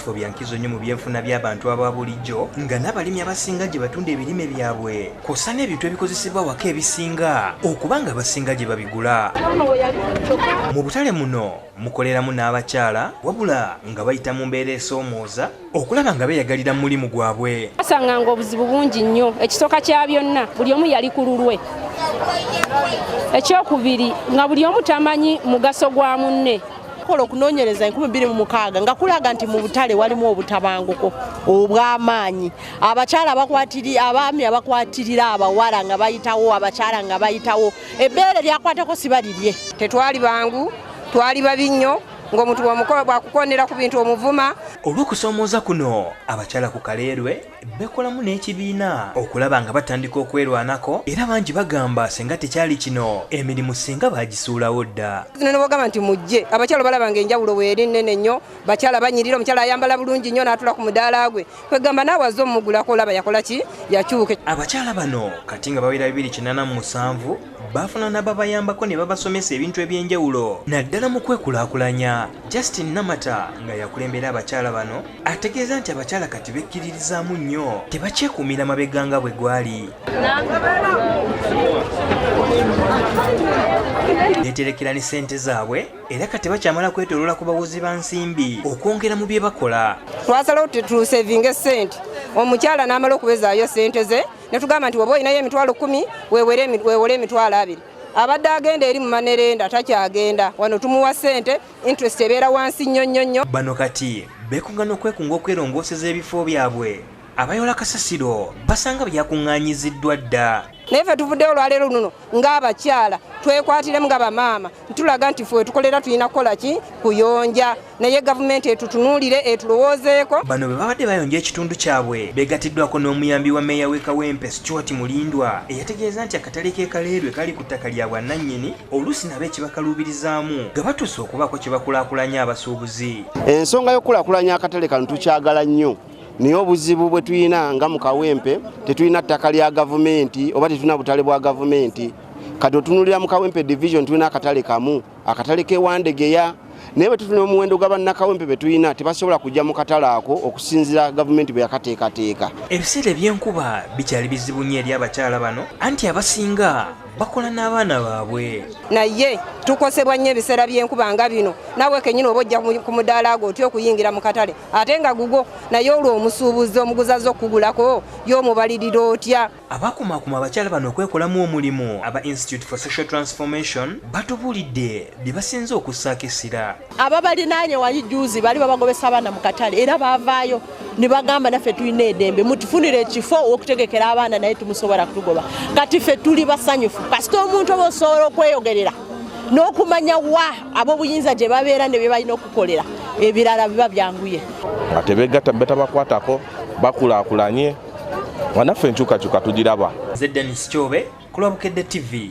ebifo bya nkizo nnyo mu byenfuna by'abantu aba bulijjo nga n'abalimi abasinga gye batunda ebirime byabwe kw'ossa n'ebintu ebikozesebwa waka ebisinga okuba nga basinga gye babigula. Mu butale muno mukoleramu n'abakyala wabula nga bayita mu mbeera esoomooza okulaba nga beeyagalira mu mulimu gwabwe. Basanganga obuzibu bungi nnyo, ekisooka kya byonna buli omu yali ku lulwe. Ekyokubiri nga buli omu tamanyi mugaso gwa munne. Kola okunoonyereza 2026 nga kulaga nti mu butale walimu obutabanguko obw'amaanyi. Abakyala abaami abakwatirira abawala nga bayitawo, abakyala nga bayitawo. Ebbeere lyakwatako sibalirye. Tetwali bangu, twali babi nnyo ng'omuntu bwakukonera ku bintu omuvuma. Olw'okusoomooza kuno abakyala ku Kaleerwe bekolamu n'ekibiina okulaba nga batandika okwerwanako era bangi bagamba senga tekyali kino emirimu singa bagisuulawo dda. Nene bagamba nti mujje abakyala balaba ng'enjawulo weeri nnene nnyo, bakyala banyirira, omukyala ayambala bulungi nnyo n'atula ku mudaala gwe kwegamba naawe azze omugulako olaba yakola ki yakyuke. Abakyala bano kati nga bawera 287 bafuna n'ababayambako ne babasomesa ebintu eby'enjawulo naddala mu kwekulaakulanya. Justin Namata nga yakulembera abakyala bano ategeeza nti abakyala kati bekkiririzaamu nnyo tebakyekuumira mabega nga bwe gwali. Beeterekera ne ssente zaabwe era kati bakyamala kwetooloola ku bawozi ba nsimbi okwongera mu bye bakola. Twasalawo tusevinga ssente, omukyala n'amala okuwezaayo ssente ze ne tugamba nti oba olinayo emitwalo 10 weewole emitwalo 2. Abadde agenda eri mu manerenda takyagenda, wano tumuwa ssente, interest ebeera wansi nnyo. Bano kati beekungana okwekunga okwerongooseza ebifo byabwe. Abayola kasasiro basanga byakuŋŋaanyiziddwa dda. Naye ffe tuvuddeyo olwaleero luno ng'abakyala twekwatiremu nga bamaama ntulaga nti ffe tukolera tulina kukola ki kuyonja, naye gavumenti etutunuulire etulowoozeeko. Bano bwe babadde bayonja ekitundu kyabwe beegatiddwako n'omuyambi wa mmeeya w'e Kawempe Stuart Mulindwa eyategeeza nti akatale k'e Kaleerwe kali ku ttaka lya bwannannyini oluusi nabo ekibakaluubirizaamu nga batuuse okubaako kye bakulaakulanya abasuubuzi. Ensonga y'okulaakulanya akatale kano tukyagala nnyo. Niyo obuzibu bwe tulina nga mu Kawempe tetulina ttaka lya gavumenti oba tetulina butale bwa gavumenti. Kati otunulira mu Kawempe division tulina akatale kamu, akatale k'ewandegeya. Naye bwe tufuna omuwendo gw'abannakawempe be tulina tebasobola kujja mu katale ako okusinziira gavumenti bwe yakateekateeka. Ebiseera eby'enkuba bikyali bizibu nnyo eri abakyala bano anti abasinga bakola n'abaana baabwe. Naye tukosebwa nnyo ebiseera by'enkuba nga bino, naawe kennyini oba ojja ku mudaala gwo otya okuyingira mu katale ate nga gugo naye olwo omusuubuzi omuguzaze okugulako y'omubalirira otya. Abakumaakuma abakyala bano okwekolamu omulimu aba Institute for Social Transformation batubuulidde bye basinze okussaako essira. Ababalinaanye wali juuzi bali babagobesa abaana mu katale era baavaayo ne bagamba naffe tulina eddembe mutufunire ekifo okutegekera abaana naye tumusobola kutugoba. Kati ffe tuli basanyufu kasita omuntu oba osobola okweyogerera n'okumanya wa ab'obuyinza gye babeera ne bye balina okukolera ebirala biba byanguye. Ate begatta betabakwatako bakulaakulanye wanaffe enkyukakyuka tugiraba. Zeddanis Kyobe ku Lwabukedde TV.